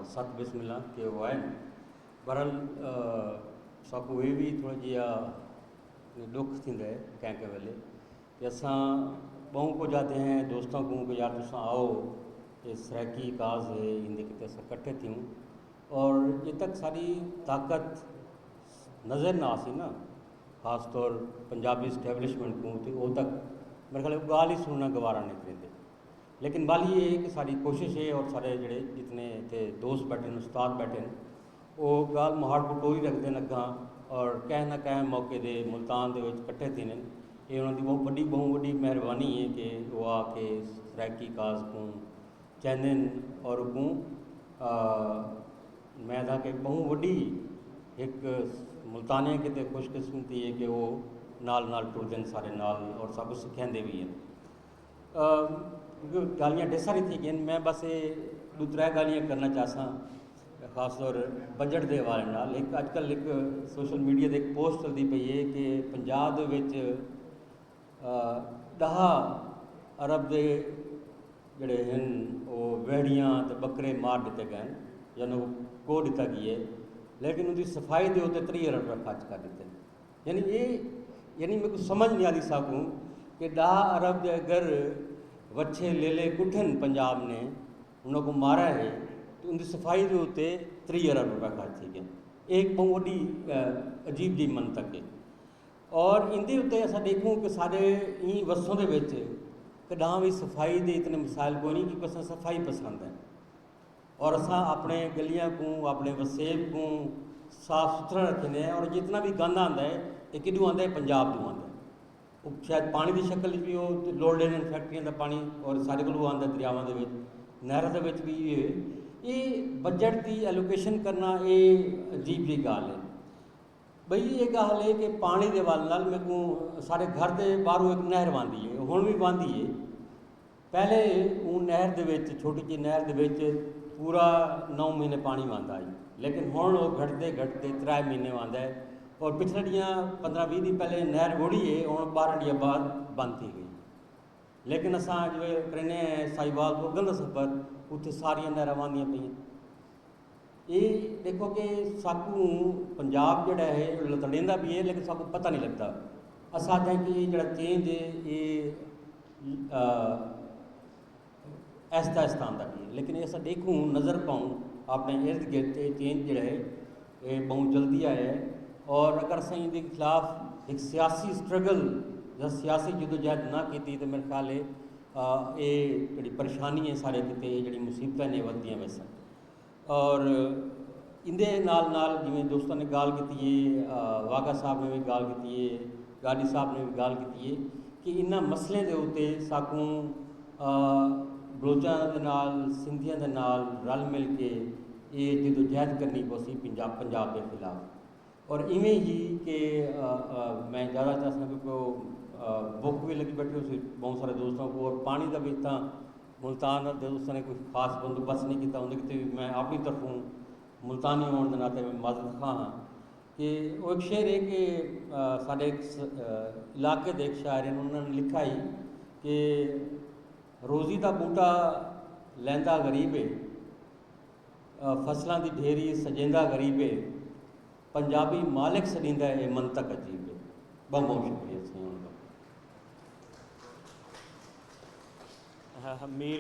सत बिस्मिल्ला के वो आए बहरहाल साकू ये भी थोड़ा जिहा दुख थींदा है कंहिं कंहिं वेले कि असां ॿहूं को जाते हैं दोस्तों को कि यार तुसां आओ ये सराकी काज है इंदे किते असां इकट्ठे थियूं और ये तक सारी ताकत नज़र ना आसी ना खास तौर पंजाबी इस्टेबलिशमेंट को तो वो तक मेरे ख्याल गाल ही सुनना गवारा नहीं करेंगे। लेकिन बाल ये है कि सारी कोशिश है और सारे जड़े जितने थे दोस्त बैठे हैं उस्ताद बैठे हैं वो गाल मुहाड़ को टोरी रखते हैं अगा और कहीं ना कहीं मौके दे मुल्तान दे इकट्ठे थी ये उन्होंने बहुत वड्डी मेहरबानी है कि वो आके सराकी काज को चैंदन और को मैं था कि बहुत वड्डी एक मुल्तानिया कितने खुशकिस्मती है कि वो नाल नाल टुरते हैं सारे नाल और सब कुछ सिखाते भी हैं। गालियाँ ढेर सारी थी गई मैं बस ये दो त्रै गालियाँ करना चाहता खास तौर बजट के हवाले नाल एक अजकल एक सोशल मीडिया से एक पोस्ट चलती पई है कि पंजाब दे विच 10 अरब के जड़े हैं वो वेड़ियाँ तो बकरे मार दिते गए यानी को दिता गई है लेकिन उनकी सफाई के उत्ते 30 अरब रुपये खर्च कर दिते यानी मेरे को समझ नहीं आती सकूँ कि 10 अरब के अगर वच्छे लेले कुठन पंजाब ने उनको मारा है तो उनकी सफाई के उत्ते 30 अरब रुपये खर्च थी गए एक बहुत वड्डी अजीब जी मनतक है। और इनके उत्ते अस देखूँ कि सारे ई वसों के कदा भी सफाई के इतने मिसाइल कोई नहीं क्योंकि अस सफाई पसंद है और असा अपने गलियां को अपने वसेब को साफ सुथरा रखने हैं और जितना भी गंद आता है ये किदू आता है पंजाब को आता है वो शायद पानी की शक्ल भी वो लोड लेने फैक्ट्रियों का पानी और सारे को आता दरियावां के नहर के भी ये बजट की एलोकेशन करना ये अजीब जी गाल है। बई ये गल है कि पानी के वाल नाल मेरे को सारे घर के बाहरों एक नहर बहती है हुण भी बहती है पहले वो नहर के छोटी जी नहर के पूरा 9 महीने पानी बहता है लेकिन हुण वो घटते 3 महीने बहता है और पिछले दियाँ 15-20 दिन पहले नहर वोड़ी है हुण 12 दिन बाद बंद थी गई लेकिन असा जो करने साहिवाल को गंद सफर उत्थे सारिया नहर बहदियाँ पे ये देखो कि साकू पंजाब जोड़ा है लतड़ेंदा भी है लेकिन साकू पता नहीं लगता अस आते हैं कि जो चेंज है ये ऐसा ऐसा आता भी है लेकिन ऐसा देखूँ नज़र पाऊँ अपने इर्द गिर्द चेंज जोड़ा है ये बहुत जल्दी आया है और अगर अस इनके खिलाफ एक सियासी स्ट्रगल या सियासी जदोजहद ना की तो मेरे ख्याल है ये जी परेशानी है सारे किते जी मुसीबत ने वधियां वैसन और इंदे नाल नाल जिवें दोस्तों ने गाल की है वाघा साहब ने भी गाल की है गाड़ी साहब ने भी गाल की है कि इन्हां मसलों के उत्ते साकू बलोचां दे नाल सिंधियां दे नाल रल मिल के ये जदोजहद करनी पौसी पंजाब के खिलाफ और इवें ही कि मैं ज़्यादा चाहता क्योंकि भुख भी लगी बैठी उसी बहुत सारे दोस्तों को और पानी का भी इतना मुल्तान दोस्तों ने कोई खास बंदोबस्त नहीं किया उन्हें कितने मैं अपनी तरफों मुल्तानी होने के नाते मैं माजरत खां हाँ कि वो एक शेर है कि साढ़े इलाके के एक शायर हैं उन्होंने लिखा ही कि रोज़ी का बूटा लैंदा गरीब है फसलों की ढेरी सजेंदा गरीब है पंजाबी मालिक सड़ींदा है मनतक अजीब है। बहुत बहुत शुक्रिया। मीर